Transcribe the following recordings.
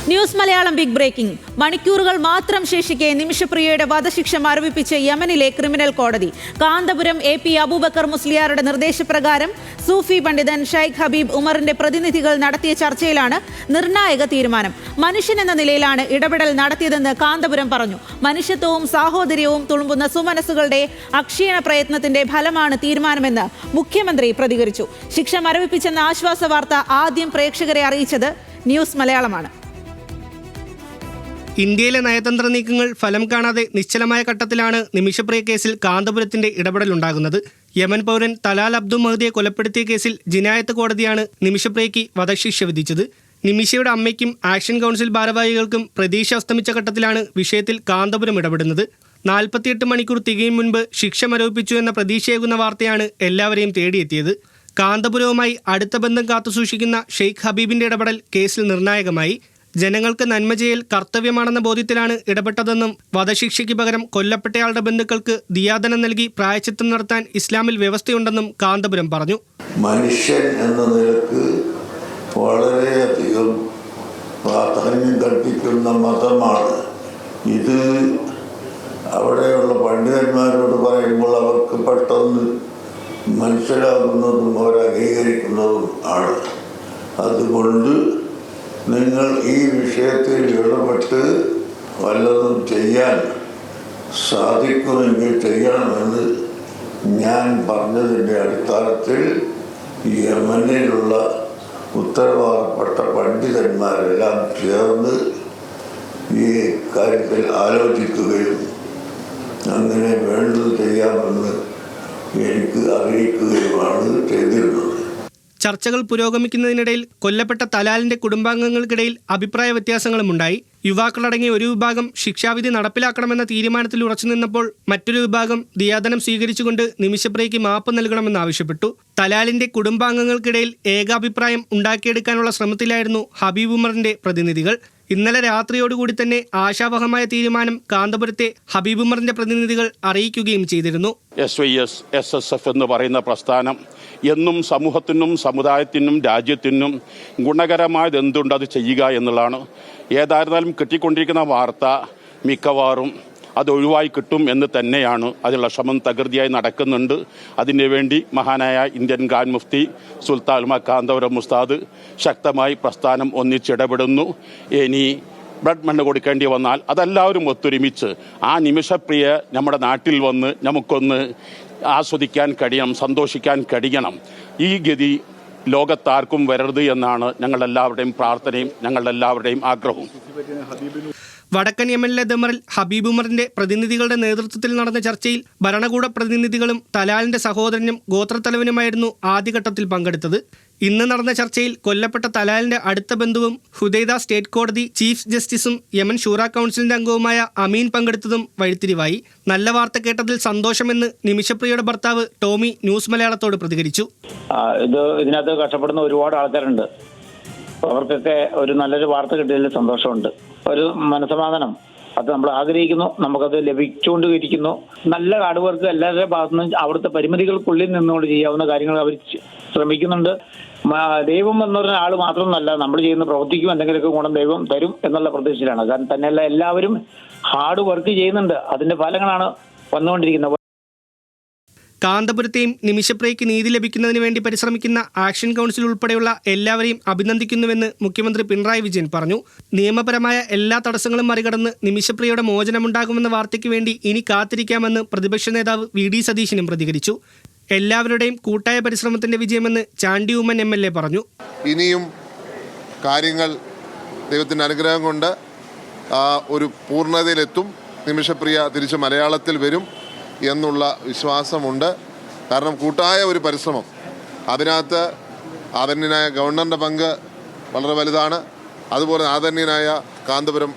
News Malayalam big breaking. മണിക്കൂറുകൾ മാത്രം ശേഷിക്കെ നിമിഷപ്രിയയുടെ വധശിക്ഷ മരവിപ്പിച്ച് യമനിലെ ക്രിമിനൽ കോടതി. കാന്തപുരം AP അബൂബക്കർ മുസ്ലിയാരുടെ നിർദ്ദേശപ്രകാരം സൂഫി പണ്ഡിതൻ ഷൈഖ് ഹബീബ് ഉമറിന്റെ പ്രതിനിധികൾ നടത്തിയ ചർച്ചയിലാണ് നിർണായക തീരുമാനം. മനുഷ്യൻ എന്ന നിലയിലാണ് ഇടപെടൽ നടത്തിയതെന്ന് കാന്തപുരം പറഞ്ഞു. മനുഷ്യത്വവും സാഹോദര്യവും തുളുമ്പുന്ന സുമനസ്സുകളുടെ അക്ഷീണ പ്രയത്നത്തിന്റെ ഫലമാണ് തീരുമാനമെന്ന് മുഖ്യമന്ത്രി പ്രതികരിച്ചു. ശിക്ഷ മരവിപ്പിച്ചെന്ന ആശ്വാസ വാർത്ത ആദ്യം പ്രേക്ഷകരെ അറിയിച്ചത് ന്യൂസ് മലയാളമാണ്. ഇന്ത്യയിലെ നയതന്ത്ര നീക്കങ്ങൾ ഫലം കാണാതെ നിശ്ചലമായ ഘട്ടത്തിലാണ് നിമിഷപ്രിയ കേസിൽ കാന്തപുരത്തിന്റെ ഇടപെടലുണ്ടാകുന്നത്. യമൻ പൗരൻ തലാൽ അബ്ദുൽ മഹദിയെ കൊലപ്പെടുത്തിയ കേസിൽ ജിനായത്ത് കോടതിയാണ് നിമിഷപ്രിയയ്ക്ക് വധശിക്ഷ വിധിച്ചത്. നിമിഷയുടെ അമ്മയ്ക്കും ആക്ഷൻ കൗൺസിൽ ഭാരവാഹികൾക്കും പ്രതീക്ഷ അസ്തമിച്ച ഘട്ടത്തിലാണ് വിഷയത്തിൽ കാന്തപുരം ഇടപെടുന്നത്. 48 മണിക്കൂർ തികയും മുൻപ് ശിക്ഷ മരവിപ്പിച്ചു എന്ന പ്രതീക്ഷയേകുന്ന വാർത്തയാണ് എല്ലാവരെയും തേടിയെത്തിയത്. കാന്തപുരവുമായി അടുത്ത ബന്ധം കാത്തുസൂക്ഷിക്കുന്ന ഷെയ്ഖ് ഹബീബിന്റെ ഇടപെടൽ കേസിൽ നിർണായകമായി. ജനങ്ങൾക്ക് നന്മ ചെയ്യൽ കർത്തവ്യമാണെന്ന ബോധ്യത്തിലാണ് ഇടപെട്ടതെന്നും വധശിക്ഷയ്ക്ക് പകരം കൊല്ലപ്പെട്ടയാളുടെ ബന്ധുക്കൾക്ക് ദിയാദനം നൽകി പ്രായശ്ചിത്തം നടത്താൻ ഇസ്ലാമിൽ വ്യവസ്ഥയുണ്ടെന്നും കാന്തപുരം പറഞ്ഞു. മനുഷ്യൻ എന്ന നിലക്ക് വളരെയധികം പ്രാധാന്യം കൽപ്പിക്കുന്ന മതമാണ് ഇത്. അവിടെയുള്ള പണ്ഡിതന്മാരോട് പറയുമ്പോൾ അവർക്ക് പെട്ടെന്ന് മനസ്സിലാകുന്നതും അവർ അംഗീകരിക്കുന്നതും ആണ്. അതുകൊണ്ട് നിങ്ങൾ ഈ വിഷയത്തിൽ ഇടപെട്ട് വല്ലതും ചെയ്യാൻ സാധിക്കുമെങ്കിൽ ചെയ്യണമെന്ന് ഞാൻ പറഞ്ഞതിൻ്റെ അടിസ്ഥാനത്തിൽ യമനിലുള്ള ഉത്തരവാദപ്പെട്ട പണ്ഡിതന്മാരെല്ലാം ചേർന്ന് ഈ കാര്യത്തിൽ ആലോചിക്കുകയും അങ്ങനെ വേണ്ടത് ചെയ്യാമെന്ന് എനിക്ക് അറിയിക്കുകയുമാണ് ചെയ്തിരുന്നത്. ചർച്ചകൾ പുരോഗമിക്കുന്നതിനിടയിൽ കൊല്ലപ്പെട്ട തലാലിന്റെ കുടുംബാംഗങ്ങൾക്കിടയിൽ അഭിപ്രായ വ്യത്യാസങ്ങളുമുണ്ടായി. യുവാക്കളടങ്ങിയ ഒരു വിഭാഗം ശിക്ഷാവിധി നടപ്പിലാക്കണമെന്ന തീരുമാനത്തിൽ ഉറച്ചുനിന്നപ്പോൾ മറ്റൊരു വിഭാഗം ദിയാദനം സ്വീകരിച്ചുകൊണ്ട് നിമിഷപ്രിയയ്ക്ക് മാപ്പ് നൽകണമെന്നാവശ്യപ്പെട്ടു. തലാലിന്റെ കുടുംബാംഗങ്ങൾക്കിടയിൽ ഏകാഭിപ്രായം ഉണ്ടാക്കിയെടുക്കാനുള്ള ശ്രമത്തിലായിരുന്നു ഹബീബ് ഉമറിന്റെ പ്രതിനിധികൾ. ഇന്നലെ രാത്രിയോടുകൂടി തന്നെ ആശാവഹമായ തീരുമാനം കാന്തപുരത്തെ ഹബീബ് ഉമറിന്റെ പ്രതിനിധികൾ അറിയിക്കുകയും ചെയ്തിരുന്നു. SYS SSF എന്ന് പറയുന്ന പ്രസ്ഥാനം എന്നും സമൂഹത്തിനും സമുദായത്തിനും രാജ്യത്തിനും ഗുണകരമായത് എന്തുണ്ട് അത് ചെയ്യുക എന്നുള്ളതാണ്. ഏതായിരുന്നാലും കിട്ടിക്കൊണ്ടിരിക്കുന്ന വാർത്ത മിക്കവാറും അത് ഒഴിവായി കിട്ടും എന്ന് തന്നെയാണ്. അതിലുള്ള ശ്രമം തകൃതിയായി നടക്കുന്നുണ്ട്. അതിനുവേണ്ടി മഹാനായ ഇന്ത്യൻ ഗ്രാൻഡ് മുഫ്തി സുൽത്താൻ കാന്തപുരം ഉസ്താദ് ശക്തമായി പ്രസ്ഥാനം ഒന്നിച്ചിടപെടുന്നു. ഇനി ബ്ലഡ് മണ്ണ് കൊടുക്കേണ്ടി വന്നാൽ അതെല്ലാവരും ഒത്തൊരുമിച്ച് ആ നിമിഷപ്രിയ നമ്മുടെ നാട്ടിൽ വന്ന് നമുക്കൊന്ന് ആസ്വദിക്കാൻ കഴിയണം, സന്തോഷിക്കാൻ കഴിയണം. ഈ ഗതി ലോകത്താർക്കും വരരുത് എന്നാണ് ഞങ്ങളെല്ലാവരുടെയും പ്രാർത്ഥനയും ഞങ്ങളെല്ലാവരുടെയും ആഗ്രഹവും. വടക്കൻ യമനിലെ ദമറിൽ ഹബീബ് ഉമറിന്റെ പ്രതിനിധികളുടെ നേതൃത്വത്തിൽ നടന്ന ചർച്ചയിൽ ഭരണകൂട പ്രതിനിധികളും തലാലിന്റെ സഹോദരനും ഗോത്രത്തലവനുമായിരുന്നു ആദ്യഘട്ടത്തിൽ പങ്കെടുത്തത്. ഇന്ന് നടന്ന ചർച്ചയിൽ കൊല്ലപ്പെട്ട തലാലിന്റെ അടുത്ത ബന്ധുവും ഹുദൈദ സ്റ്റേറ്റ് കോടതി ചീഫ് ജസ്റ്റിസും യമൻ ഷൂറ കൗൺസിലിന്റെ അംഗവുമായ അമീൻ പങ്കെടുത്തതും വഴിത്തിരിവായി. നല്ല വാർത്ത കേട്ടതിൽ സന്തോഷമെന്ന് നിമിഷപ്രിയയുടെ ഭർത്താവ് ടോമി ന്യൂസ് മലയാളത്തോട് പ്രതികരിച്ചു. ഇതിനകത്ത് കഷ്ടപ്പെടുന്ന ഒരുപാട് ആൾക്കാരുണ്ട്. അവർക്കൊക്കെ ഒരു നല്ലൊരു വാർത്ത കിട്ടിയതിൽ സന്തോഷമുണ്ട്. ഒരു മനസമാധാനം അത് നമ്മൾ ആഗ്രഹിക്കുന്നു. നമുക്കത് ലഭിച്ചുകൊണ്ടിരിക്കുന്നു. നല്ല ഹാർഡ് വർക്ക് എല്ലാവരുടെ ഭാഗത്തുനിന്നും അവിടുത്തെ പരിമിതികൾക്കുള്ളിൽ നിന്നുകൊണ്ട് ചെയ്യാവുന്ന കാര്യങ്ങൾ അവർ ശ്രമിക്കുന്നുണ്ട്. ദൈവം എന്ന് പറഞ്ഞ ആൾ മാത്രമൊന്നല്ല, നമ്മൾ ചെയ്യുന്ന പ്രവൃത്തിക്കും എന്തെങ്കിലുമൊക്കെ ഗുണം ദൈവം തരും എന്നുള്ള പ്രതീക്ഷയിലാണ്. കാരണം തന്നെയല്ല എല്ലാവരും ഹാർഡ് വർക്ക് ചെയ്യുന്നുണ്ട്. അതിന്റെ ഫലങ്ങളാണ് വന്നുകൊണ്ടിരിക്കുന്നത്. കാന്തപുരത്തെയും നിമിഷപ്രിയയ്ക്ക് നീതി ലഭിക്കുന്നതിന് വേണ്ടി പരിശ്രമിക്കുന്ന ആക്ഷൻ കൗൺസിൽ ഉൾപ്പെടെയുള്ള എല്ലാവരെയും അഭിനന്ദിക്കുന്നുവെന്ന് മുഖ്യമന്ത്രി പിണറായി വിജയൻ പറഞ്ഞു. നിയമപരമായ എല്ലാ തടസ്സങ്ങളും മറികടന്ന് നിമിഷപ്രിയയുടെ മോചനമുണ്ടാകുമെന്ന വാർത്തയ്ക്ക് വേണ്ടി ഇനി കാത്തിരിക്കാമെന്ന് പ്രതിപക്ഷ നേതാവ് VD സതീശനും പ്രതികരിച്ചു. എല്ലാവരുടെയും കൂട്ടായ പരിശ്രമത്തിന്റെ വിജയമെന്ന് ചാണ്ടി ഉമ്മൻ MLA പറഞ്ഞു. ഇനിയും കാര്യങ്ങൾ ദൈവത്തിൻ്റെ അനുഗ്രഹം കൊണ്ട് ഒരു പൂർണ്ണതയിലെത്തും. നിമിഷപ്രിയ തിരിച്ച് മലയാളത്തിൽ വരും എന്നുള്ള വിശ്വാസമുണ്ട്. കാരണം കൂട്ടായ ഒരു പരിശ്രമം, അതിനകത്ത് ആദരണീയനായ ഗവർണറിൻ്റെ പങ്ക് വളരെ വലുതാണ്. അതുപോലെ ആദരണീയനായ കാന്തപുരം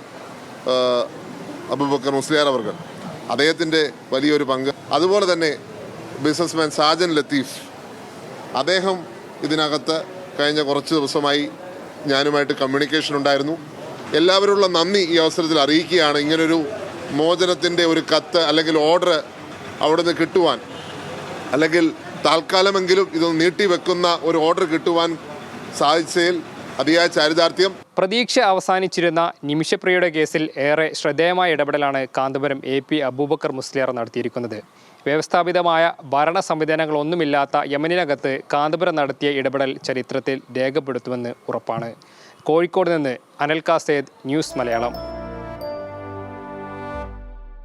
അബൂബക്കർ മുസ്ലിയാർ അവർ അദ്ദേഹത്തിൻ്റെ വലിയൊരു പങ്ക്, അതുപോലെ തന്നെ ബിസിനസ്മാൻ സാജൻ ലത്തീഫ് അദ്ദേഹം ഇതിനകത്ത് കഴിഞ്ഞ കുറച്ച് ദിവസമായി ഞാനുമായിട്ട് കമ്മ്യൂണിക്കേഷൻ ഉണ്ടായിരുന്നു. എല്ലാവരുള്ള നന്ദി ഈ അവസരത്തിൽ അറിയിക്കുകയാണ്. ഇങ്ങനൊരു മോചനത്തിൻ്റെ ഒരു കത്ത് അല്ലെങ്കിൽ ഓർഡർ അവിടുന്ന് കിട്ടുവാൻ, അല്ലെങ്കിൽ താൽക്കാലമെങ്കിലും ഇതൊന്ന് നീട്ടിവെക്കുന്ന ഒരു ഓർഡർ കിട്ടുവാൻ സാധിച്ചതിൽ അതിയായ ചാരിതാർത്ഥ്യം. പ്രതീക്ഷ അവസാനിച്ചിരുന്ന നിമിഷപ്രിയയുടെ കേസിൽ ഏറെ ശ്രദ്ധേയമായ ഇടപെടലാണ് കാന്തപുരം AP അബൂബക്കർ മുസ്ലിയാർ നടത്തിയിരിക്കുന്നത്. വ്യവസ്ഥാപിതമായ ഭരണ സംവിധാനങ്ങളൊന്നുമില്ലാത്ത യമനിനകത്ത് കാന്തപുരം നടത്തിയ ഇടപെടൽ ചരിത്രത്തിൽ രേഖപ്പെടുത്തുമെന്ന് ഉറപ്പാണ്. കോഴിക്കോട് നിന്ന് അനിൽ കാസേദ്, ന്യൂസ് മലയാളം.